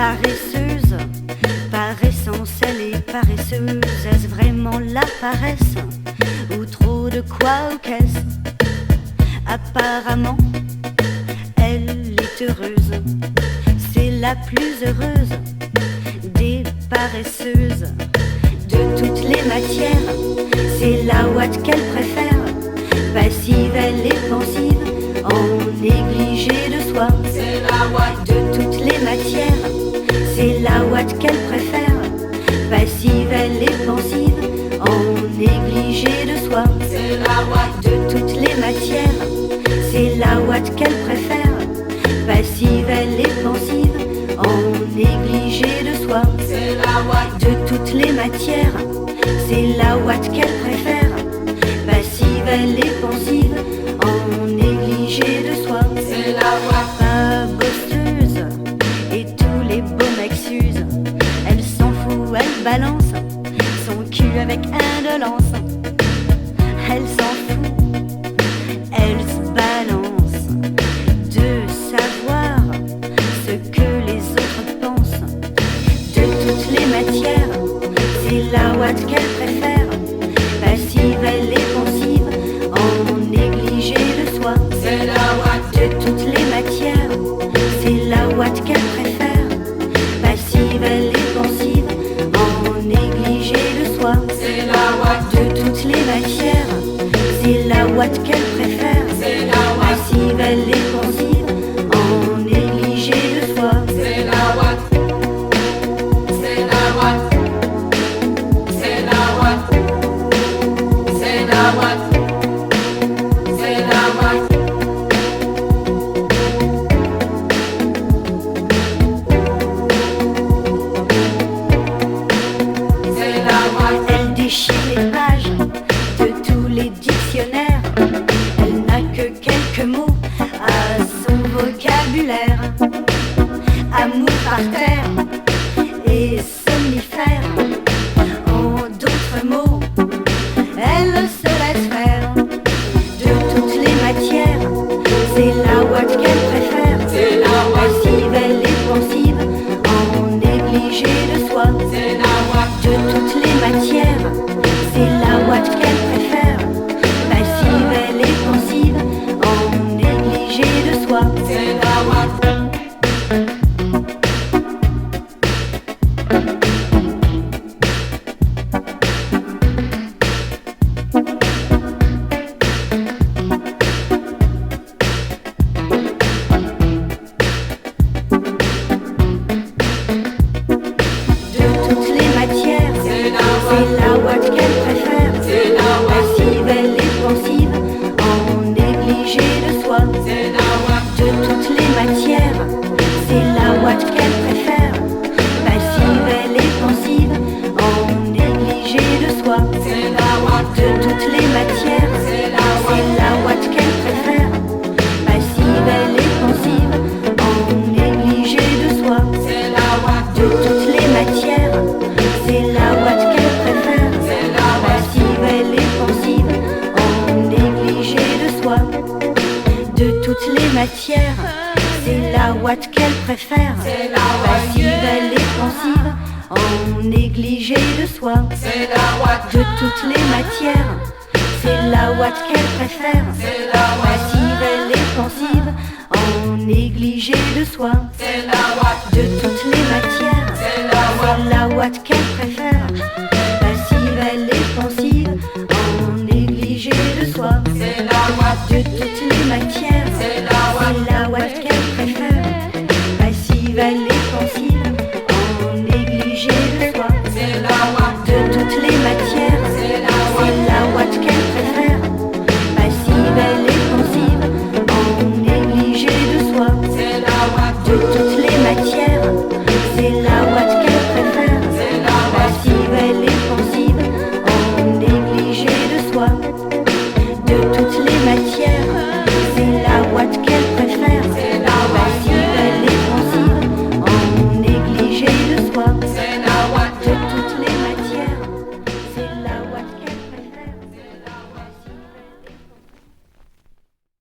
Paresseuse, par essence elle est paresseuse. Est-ce vraiment la paresse ou trop de quoi ou qu'est-ce? Apparemment, elle est heureuse. C'est la plus heureuse des paresseuses. De toutes les matières, c'est la ouate qu'elle préfère. Passive, elle est pensive, en négligé de soi. C'est la ouate. De toutes les matières, c'est la ouate qu'elle préfère. Passive, elle est pensive, en négligé de soi. C'est la ouate. De toutes les matières, c'est la ouate qu'elle préfère. Passive, elle est pensive, en négligé de soi. C'est la ouate. De toutes les matières, c'est la ouate qu'elle préfère. Passive, elle est pensive, en négligé de soi. C'est la ouate. Pas bosseuse, et tous les beaux mecs s'usent. Elle s'en fout, elle balance son cul avec indolence. Elle s'en fout, elle se balance de savoir ce que les autres pensent. De toutes les matières, c'est la ouate qu'elle préfère. Passive, elle est pensive, en négligé de soi. C'est la ouate. De toutes les matières, c'est la ouate qu'elle préfère. Passive, elle est pensive, en négligé de soi. C'est la ouate. De toutes les matières, c'est la ouate qu'elle préfère. C'est la ouate. Passive, elle est pensive, en négligé de soi. C'est la ouate. C'est la ouate. C'est la ouate. C'est la ouate. C'est la ouate. C'est la ouate. Elle déchire les pages de tous les dictionnaires. Elle n'a que quelques mots à son vocabulaire. Amour par terre et somnifère. En d'autres mots, elle se laisse faire. De toutes les matières, c'est la ouate qu'elle préfère. C'est la ouate. Passive, elle est pensive, en négligé de soi. C'est la ouate. De toutes les matières, c'est la ouate qu'elle préfère. Passive, elle est pensive, en négligé de soi. C'est la ouate. De toutes les matières, C'est la c'est la ouate qu'elle préfère. C'est la ouate. Passive, elle est pensive, en négligé de soi. C'est la ouate. De toutes les matières, c'est la ouate qu'elle préfère. Passive, elle est pensive, en négligé de soi. C'est la ouate. De toutes les matières, C'est la c'est ouate. la ouate qu'elle préfère. Passive, elle est pensive, en négligé de soi. C'est la ouate. De toutes les matières, c'est la ouate qu'elle préfère. C'est la ouate. Passive, elle est pensive, en négligé de soi. De toutes les matières, c'est la ouate qu'elle préfère. C'est la ouate. Passive, elle est pensive, en négligé de soi. C'est la ouate. De toutes les matières, c'est la ouate qu'elle préfère. C'est la ouate. Passive, elle est pensive, en négligé de soi. C'est la